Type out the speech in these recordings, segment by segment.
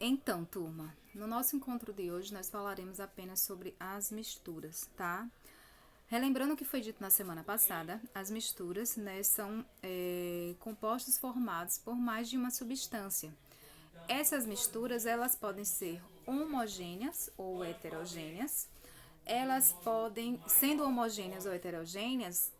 Então, turma, no nosso encontro de hoje nós falaremos apenas sobre as misturas, tá? Relembrando o que foi dito na semana passada, as misturas, né, são compostos formados por mais de uma substância. Essas misturas, elas podem ser homogêneas ou heterogêneas. Elas podem, sendo homogêneas ou heterogêneas,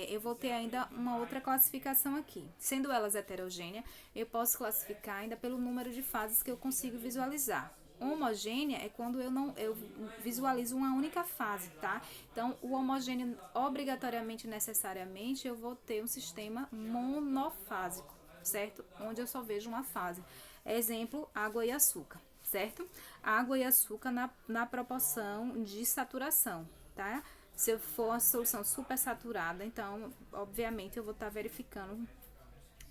eu vou ter ainda uma outra classificação aqui. Sendo elas heterogêneas, eu posso classificar ainda pelo número de fases que eu consigo visualizar. Homogênea é quando eu visualizo uma única fase, tá? Então, o homogêneo, obrigatoriamente, necessariamente, eu vou ter um sistema monofásico, certo? Onde eu só vejo uma fase. Exemplo, água e açúcar, certo? Água e açúcar na proporção de saturação, tá? Se eu for uma solução super saturada, então, obviamente, eu vou estar verificando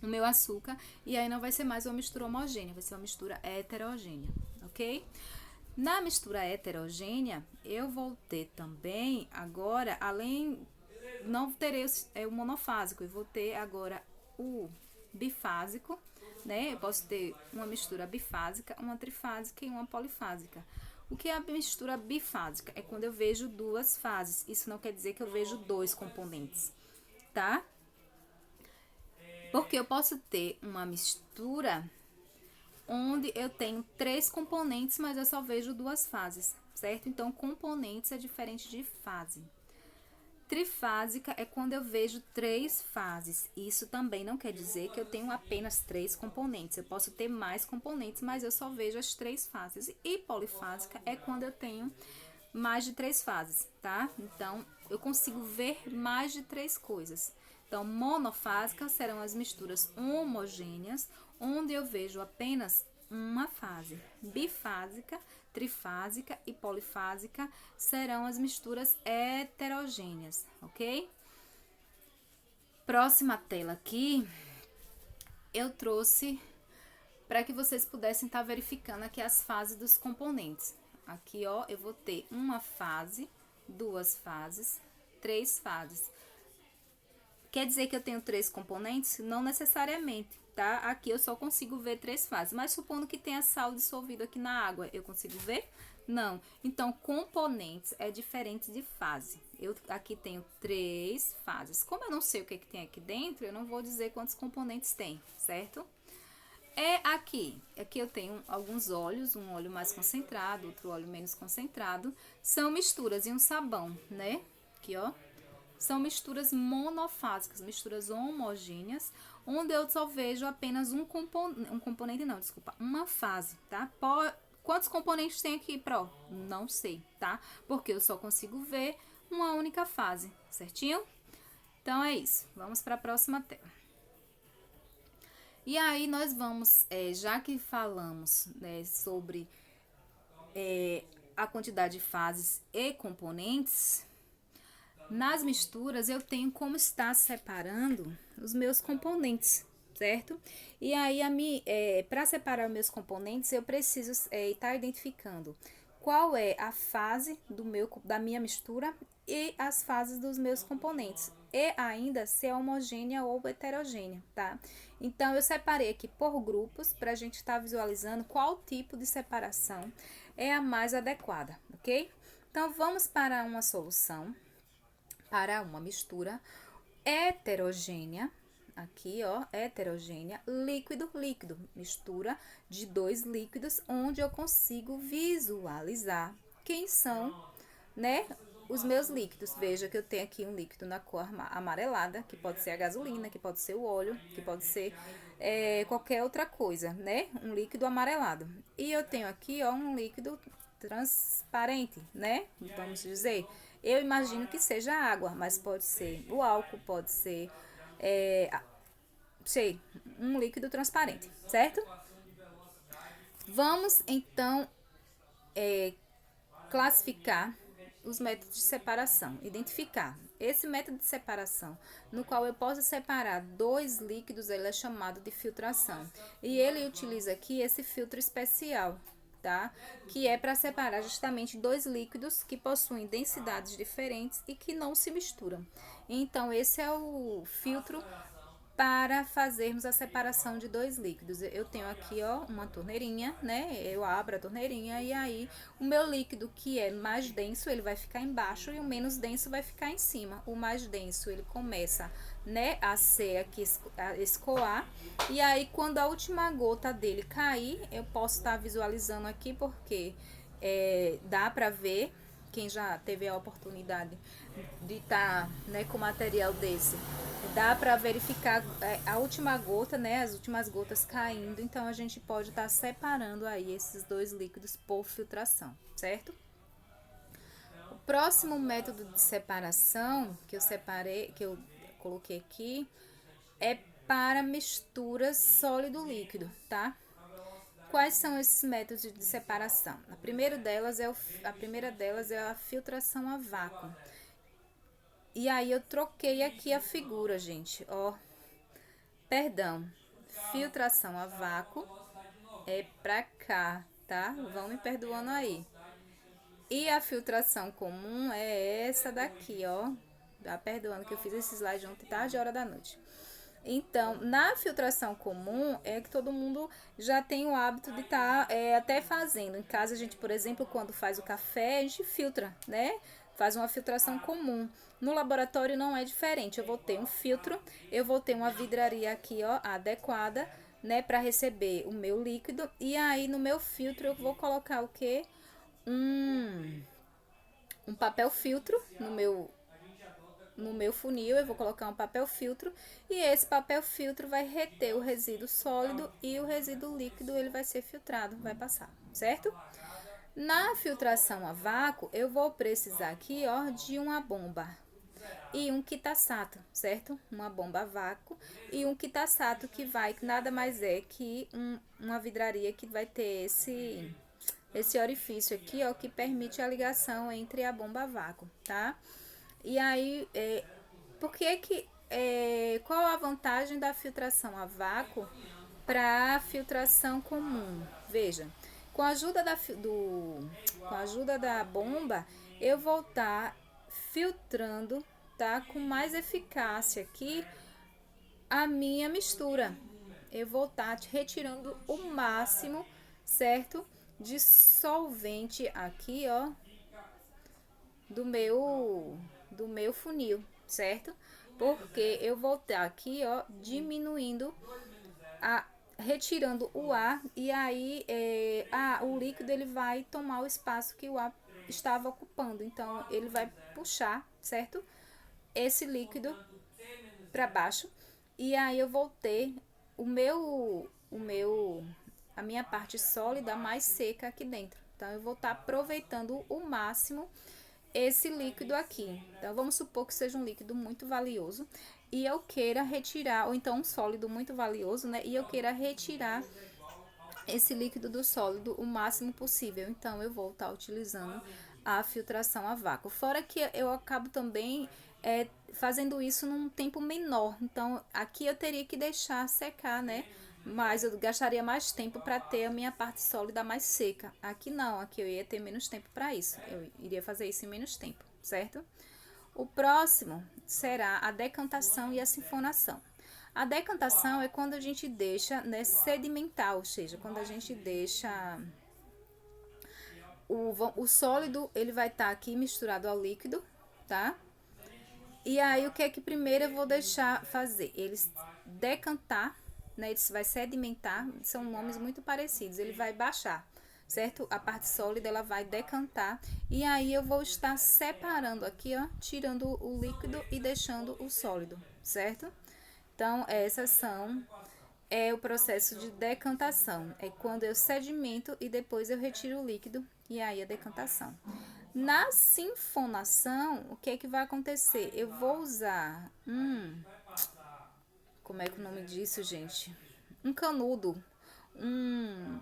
o meu açúcar e aí não vai ser mais uma mistura homogênea, vai ser uma mistura heterogênea, ok? Na mistura heterogênea, eu vou ter também, agora, além, não terei o monofásico, eu vou ter agora o bifásico, né? Eu posso ter uma mistura bifásica, uma trifásica e uma polifásica. O que é a mistura bifásica? É quando eu vejo duas fases. Isso não quer dizer que eu vejo dois componentes, tá? Porque eu posso ter uma mistura onde eu tenho três componentes, mas eu só vejo duas fases, certo? Então, componentes é diferente de fase. Trifásica é quando eu vejo três fases. Isso também não quer dizer que eu tenho apenas três componentes. Eu posso ter mais componentes, mas eu só vejo as três fases. E polifásica é quando eu tenho mais de três fases, tá? Então, eu consigo ver mais de três coisas. Então, monofásica serão as misturas homogêneas, onde eu vejo apenas uma fase. Bifásica, trifásica e polifásica serão as misturas heterogêneas, ok? Próxima tela aqui, eu trouxe para que vocês pudessem estar verificando aqui as fases dos componentes. Aqui, ó, eu vou ter uma fase, duas fases, três fases. Quer dizer que eu tenho três componentes? Não necessariamente, tá? Aqui eu só consigo ver três fases. Mas supondo que tenha sal dissolvido aqui na água, eu consigo ver? Não. Então, componentes é diferente de fase. Eu aqui tenho três fases. Como eu não sei o que tem aqui dentro, eu não vou dizer quantos componentes tem, certo? Aqui eu tenho alguns óleos, um óleo mais concentrado, outro óleo menos concentrado. São misturas e um sabão, né? Aqui, ó. São misturas monofásicas, misturas homogêneas, onde eu só vejo apenas uma fase, tá? Quantos componentes tem aqui, Pro? Não sei, tá? Porque eu só consigo ver uma única fase, certinho? Então, é isso. Vamos para a próxima tela. E aí, nós vamos, já que falamos, né, sobre a quantidade de fases e componentes, nas misturas eu tenho como estar separando os meus componentes, certo? E aí, para separar os meus componentes, eu preciso estar identificando qual é a fase da minha mistura e as fases dos meus componentes. E ainda se é homogênea ou heterogênea, tá? Então, eu separei aqui por grupos para a gente estar visualizando qual tipo de separação é a mais adequada, ok? Então, vamos para uma solução, para uma mistura heterogênea. Aqui, ó, heterogênea, líquido, líquido, mistura de dois líquidos, onde eu consigo visualizar quem são, né, os meus líquidos. Veja que eu tenho aqui um líquido na cor amarelada, que pode ser a gasolina, que pode ser o óleo, que pode ser qualquer outra coisa, né, um líquido amarelado. E eu tenho aqui, ó, um líquido transparente, né, vamos dizer. Eu imagino que seja água, mas pode ser o álcool, pode ser um líquido transparente, certo? Vamos então classificar os métodos de separação, identificar. Esse método de separação, no qual eu posso separar dois líquidos, ele é chamado de filtração. E ele utiliza aqui esse filtro especial, tá? Que é para separar justamente dois líquidos que possuem densidades diferentes e que não se misturam. Então, esse é o filtro para fazermos a separação de dois líquidos. Eu tenho aqui, ó, uma torneirinha, né? Eu abro a torneirinha e aí o meu líquido que é mais denso, ele vai ficar embaixo e o menos denso vai ficar em cima. O mais denso, ele começa, né, a ser aqui, a escoar. E aí, quando a última gota dele cair, eu posso estar visualizando aqui porque dá para ver, quem já teve a oportunidade de estar, né, com material desse, dá para verificar a última gota, né, as últimas gotas caindo. Então a gente pode estar separando aí esses dois líquidos por filtração, certo? O próximo método de separação que eu separei, que eu coloquei aqui, é para misturas sólido-líquido, tá? Quais são esses métodos de separação? A primeira delas é a filtração a vácuo. E aí eu troquei aqui a figura, gente, ó. Perdão, filtração a vácuo é pra cá, tá? Vão me perdoando aí. E a filtração comum é essa daqui, ó. Tá perdoando que eu fiz esse slide ontem tarde, hora da noite. Então, na filtração comum, é que todo mundo já tem o hábito de estar até fazendo. Em casa, a gente, por exemplo, quando faz o café, a gente filtra, né? Faz uma filtração comum. No laboratório não é diferente. Eu vou ter um filtro, eu vou ter uma vidraria aqui, ó, adequada, né, para receber o meu líquido. E aí, no meu filtro, eu vou colocar o quê? Um papel filtro no meu funil. Eu vou colocar um papel filtro e esse papel filtro vai reter o resíduo sólido e o resíduo líquido ele vai ser filtrado, vai passar, certo? Na filtração a vácuo, eu vou precisar aqui, ó, de uma bomba e um quitasato, certo? Uma bomba a vácuo e um quitasato que vai, que nada mais é que uma vidraria que vai ter esse orifício aqui, ó, que permite a ligação entre a bomba a vácuo, tá? E aí, qual a vantagem da filtração a vácuo para a filtração comum? Veja, com a ajuda com a ajuda da bomba, eu vou estar filtrando, tá, com mais eficácia aqui a minha mistura. Eu vou estar retirando o máximo, certo, de solvente aqui, ó, do meu funil, certo? Porque eu vou estar aqui, ó, diminuindo, retirando o ar e aí o líquido ele vai tomar o espaço que o ar estava ocupando. Então ele vai puxar, certo? Esse líquido para baixo e aí eu vou ter a minha parte sólida mais seca aqui dentro. Então eu vou estar aproveitando o máximo esse líquido aqui. Então vamos supor que seja um líquido muito valioso e eu queira retirar, ou então um sólido muito valioso, né? E eu queira retirar esse líquido do sólido o máximo possível. Então eu vou estar utilizando a filtração a vácuo. Fora que eu acabo também fazendo isso num tempo menor. Então aqui eu teria que deixar secar, né? Mas eu gastaria mais tempo para ter a minha parte sólida mais seca. Aqui não, aqui eu ia ter menos tempo para isso. Eu iria fazer isso em menos tempo, certo? O próximo será a decantação e a sinfonação. A decantação é quando a gente deixa, né, sedimentar, ou seja, quando a gente deixa o sólido, ele vai estar aqui misturado ao líquido, tá? E aí, o que é que primeiro eu vou deixar fazer? Eles decantar, né? Ele vai sedimentar, são nomes muito parecidos. Ele vai baixar, certo? A parte sólida, ela vai decantar. E aí, eu vou estar separando aqui, ó, tirando o líquido e deixando o sólido, certo? Então, é o processo de decantação. É quando eu sedimento e depois eu retiro o líquido e aí a decantação. Na sinfonação, o que é que vai acontecer? Eu vou usar como é que é o nome disso, gente? Um canudo, um,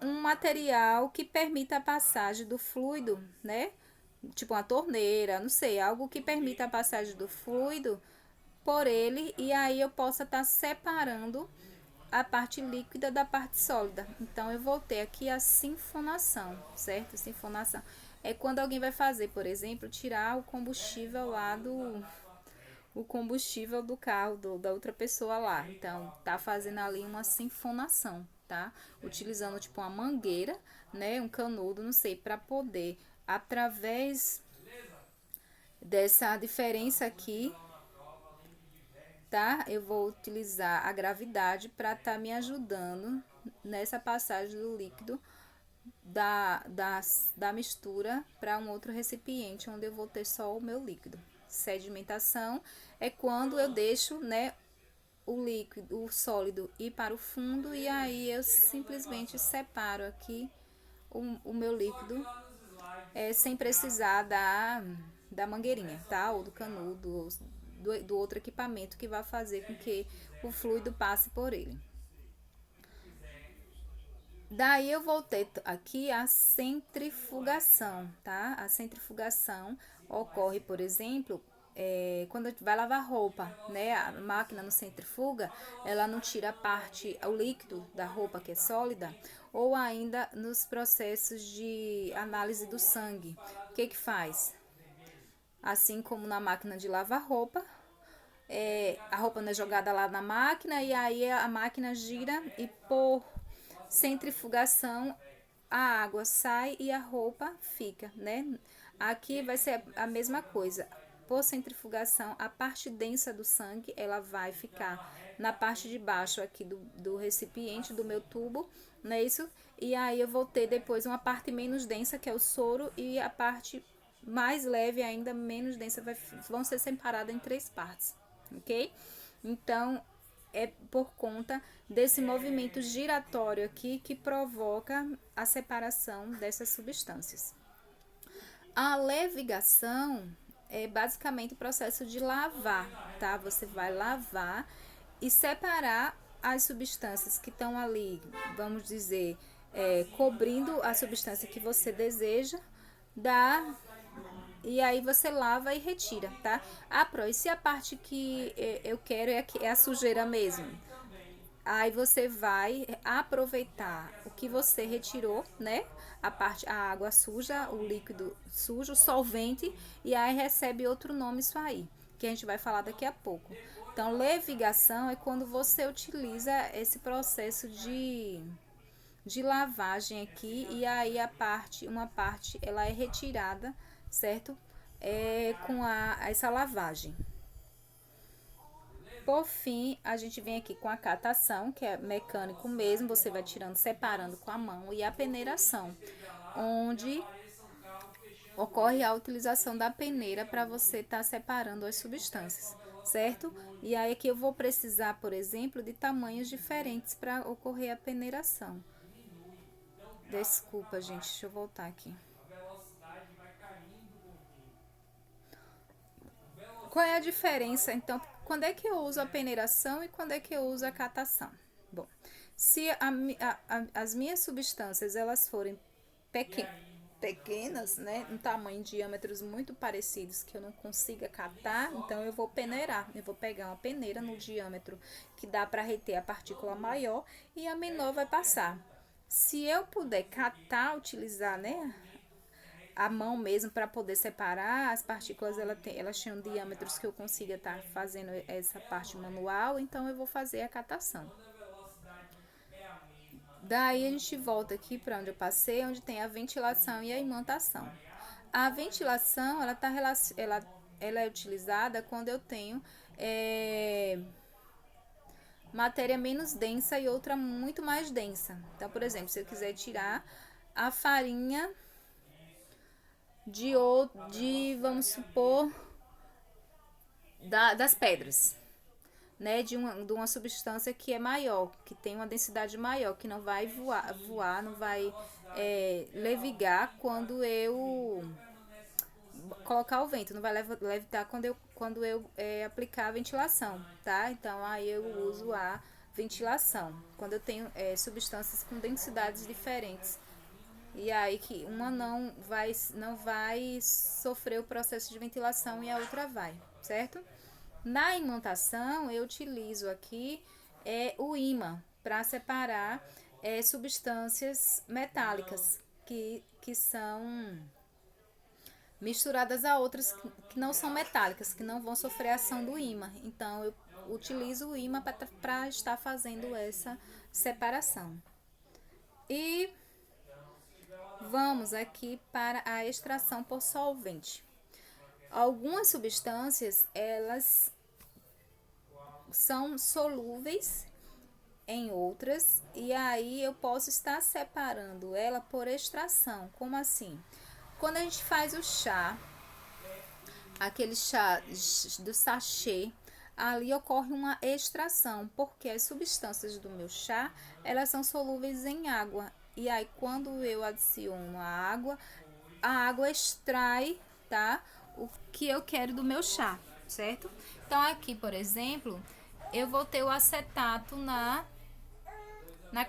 um material que permita a passagem do fluido, né? Tipo uma torneira, não sei, algo que permita a passagem do fluido por ele e aí eu possa estar separando a parte líquida da parte sólida. Então eu vou ter aqui a sinfonação, certo? Sinfonação é quando alguém vai fazer, por exemplo, tirar o combustível lá o combustível do carro da outra pessoa lá. Então, tá fazendo ali uma sinfonação, tá? Utilizando tipo uma mangueira, né, um canudo, não sei, para poder através dessa diferença aqui, tá? Eu vou utilizar a gravidade para estar me ajudando nessa passagem do líquido da mistura para um outro recipiente, onde eu vou ter só o meu líquido. Sedimentação é quando eu deixo, né, o líquido, o sólido ir para o fundo e aí eu simplesmente separo aqui o meu líquido sem precisar da mangueirinha, tá? Ou do canudo, ou do outro equipamento que vai fazer com que o fluido passe por ele. Daí eu vou ter aqui a centrifugação, tá? A centrifugação ocorre, por exemplo, quando vai lavar roupa, né? A máquina no centrifuga, ela não tira a parte, o líquido da roupa que é sólida, ou ainda nos processos de análise do sangue. O que que faz? Assim como na máquina de lavar roupa, a roupa não é jogada lá na máquina e aí a máquina gira e por centrifugação a água sai e a roupa fica, né? Aqui vai ser a mesma coisa. Por centrifugação, a parte densa do sangue, ela vai ficar na parte de baixo aqui do recipiente, do meu tubo, não é isso? E aí eu vou ter depois uma parte menos densa, que é o soro, e a parte mais leve ainda, menos densa, vão ser separadas em 3 partes, ok? Então, é por conta desse movimento giratório aqui que provoca a separação dessas substâncias. A levigação é basicamente o processo de lavar, tá? Você vai lavar e separar as substâncias que estão ali, vamos dizer, cobrindo a substância que você deseja, da e aí você lava e retira, tá? E se a parte que eu quero é a sujeira mesmo? Aí você vai aproveitar o que você retirou, né? A água suja, o líquido sujo, o solvente, e aí recebe outro nome isso aí, que a gente vai falar daqui a pouco. Então, levigação é quando você utiliza esse processo de lavagem aqui, e aí uma parte, ela é retirada, certo? Com essa lavagem. Por fim, a gente vem aqui com a catação, que é mecânico mesmo, você vai tirando, separando com a mão, e a peneiração, onde ocorre a utilização da peneira para você estar separando as substâncias, certo? E aí aqui eu vou precisar, por exemplo, de tamanhos diferentes para ocorrer a peneiração. Desculpa, gente, deixa eu voltar aqui. Qual é a diferença, então, quando é que eu uso a peneiração e quando é que eu uso a catação? Bom, se as minhas substâncias elas forem pequenas, né, um tamanho, diâmetros muito parecidos que eu não consiga catar, então eu vou peneirar. Eu vou pegar uma peneira no diâmetro que dá para reter a partícula maior e a menor vai passar. Se eu puder catar, utilizar, né, a mão mesmo para poder separar as partículas, elas tinham diâmetros que eu consiga estar fazendo essa parte manual, então eu vou fazer a catação. Daí a gente volta aqui para onde eu passei, onde tem a ventilação e a imantação. A ventilação, ela é utilizada quando eu tenho matéria menos densa e outra muito mais densa. Então, por exemplo, se eu quiser tirar a farinha vamos supor, das pedras, né? De uma substância que é maior, que tem uma densidade maior, que não vai voar não vai levigar quando eu colocar o vento, não vai levitar quando eu aplicar a ventilação, tá? Então, aí eu uso a ventilação, quando eu tenho substâncias com densidades diferentes. E aí que uma não vai sofrer o processo de ventilação e a outra vai, certo? Na imantação, eu utilizo aqui o ímã para separar substâncias metálicas que são misturadas a outras que não são metálicas, que não vão sofrer a ação do ímã. Então, eu utilizo o ímã para estar fazendo essa separação. E vamos aqui para a extração por solvente. Algumas substâncias, elas são solúveis em outras, e aí eu posso estar separando ela por extração. Como assim? Quando a gente faz o chá, aquele chá do sachê, ali ocorre uma extração, porque as substâncias do meu chá, elas são solúveis em água. E aí, quando eu adiciono a água extrai, tá? O que eu quero do meu chá, certo? Então, aqui, por exemplo, eu vou ter o acetato na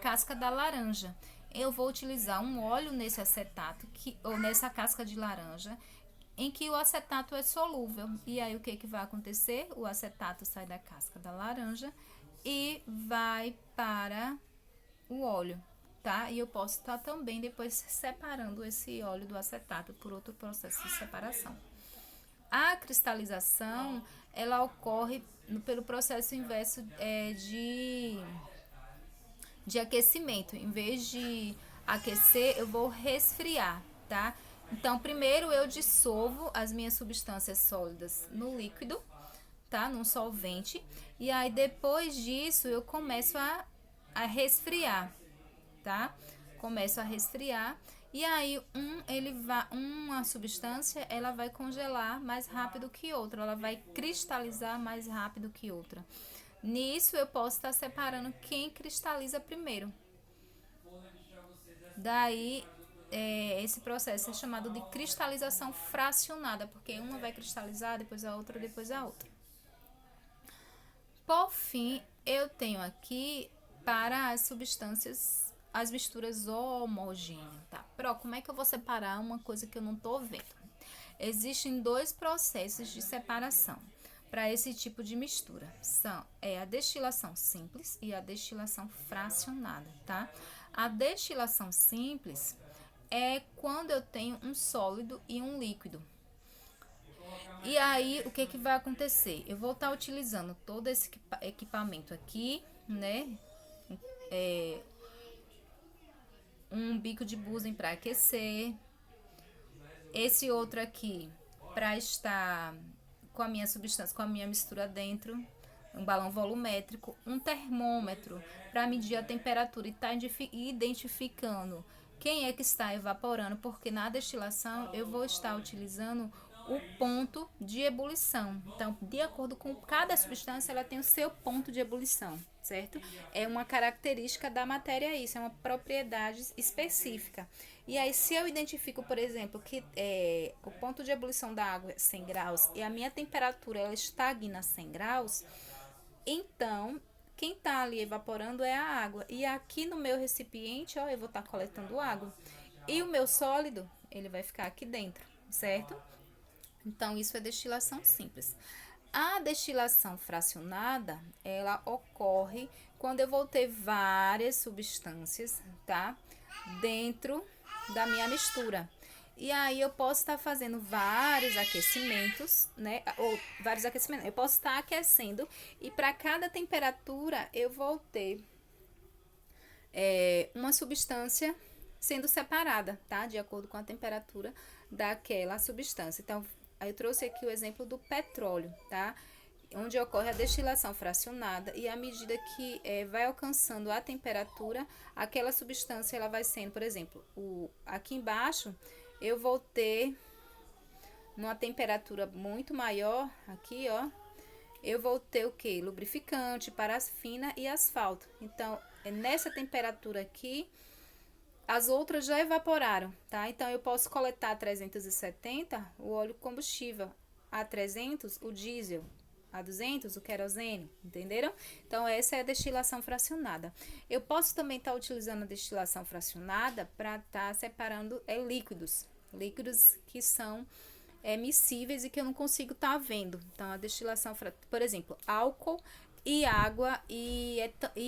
casca da laranja. Eu vou utilizar um óleo nesse acetato, ou nessa casca de laranja, em que o acetato é solúvel. E aí o que vai acontecer? O acetato sai da casca da laranja e vai para o óleo, tá? E eu posso estar também depois separando esse óleo do acetato por outro processo de separação. A cristalização, ela ocorre pelo processo inverso de aquecimento. Em vez de aquecer, eu vou resfriar, tá? Então, primeiro eu dissolvo as minhas substâncias sólidas no líquido, tá? Num solvente. E aí, depois disso, eu começo a resfriar, tá? Começo a resfriar. E aí, uma substância, ela vai congelar mais rápido que outra. Ela vai cristalizar mais rápido que outra. Nisso, eu posso estar separando quem cristaliza primeiro. Daí, esse processo é chamado de cristalização fracionada, porque uma vai cristalizar, depois a outra, depois a outra. Por fim, eu tenho aqui para as substâncias, as misturas homogêneas, tá? Pero, como é que eu vou separar uma coisa que eu não tô vendo? Existem dois processos de separação para esse tipo de mistura. São a destilação simples e a destilação fracionada, tá? A destilação simples é quando eu tenho um sólido e um líquido. E aí, o que vai acontecer? Eu vou estar utilizando todo esse equipamento aqui, né? Um bico de Bunsen para aquecer. Esse outro aqui para estar com a minha substância, com a minha mistura dentro. Um balão volumétrico, um termômetro para medir a temperatura e estar identificando quem é que está evaporando, porque na destilação eu vou estar utilizando o ponto de ebulição. Então, de acordo com cada substância, ela tem o seu ponto de ebulição, certo? É uma característica da matéria isso, é uma propriedade específica. E aí, se eu identifico, por exemplo, que o ponto de ebulição da água é 100 graus e a minha temperatura ela estagna a 100 graus, então, quem está ali evaporando é a água. E aqui no meu recipiente, ó, eu vou estar coletando água. E o meu sólido, ele vai ficar aqui dentro, certo? Então, isso é destilação simples. A destilação fracionada, ela ocorre quando eu vou ter várias substâncias, tá? Dentro da minha mistura. E aí eu posso estar fazendo vários aquecimentos, né? Ou vários aquecimentos. Eu posso estar aquecendo e para cada temperatura eu vou ter uma substância sendo separada, tá? De acordo com a temperatura daquela substância. Então, aí eu trouxe aqui o exemplo do petróleo, tá? Onde ocorre a destilação fracionada e à medida que vai alcançando a temperatura, aquela substância ela vai sendo, por exemplo, aqui embaixo eu vou ter numa temperatura muito maior, aqui ó, eu vou ter o que? Lubrificante, parafina e asfalto. Então, nessa temperatura aqui, as outras já evaporaram, tá? Então, eu posso coletar a 370 o óleo combustível, a 300 o diesel, a 200 o querosene, entenderam? Então, essa é a destilação fracionada. Eu posso também estar utilizando a destilação fracionada para estar separando líquidos que são miscíveis e que eu não consigo estar vendo. Então, a destilação, por exemplo, álcool e água e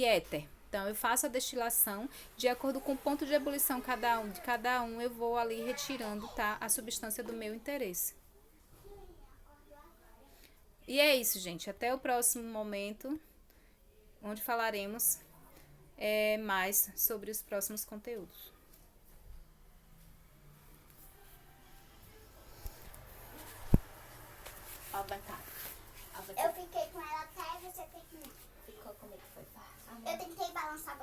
éter. Então, eu faço a destilação, de acordo com o ponto de ebulição de cada um, eu vou ali retirando, tá, a substância do meu interesse. E é isso, gente. Até o próximo momento, onde falaremos mais sobre os próximos conteúdos. Ó, bancada. Eu fiquei com ela até você ter que... Ficou como é que foi? Eu tentei balançar,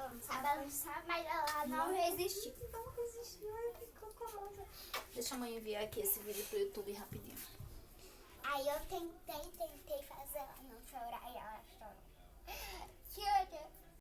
mas ela não resistiu. Não resistiu, ela ficou com a mão. Deixa a mãe enviar aqui esse vídeo pro YouTube rapidinho. Aí eu tentei fazer ela não chorar e ela chorou. Que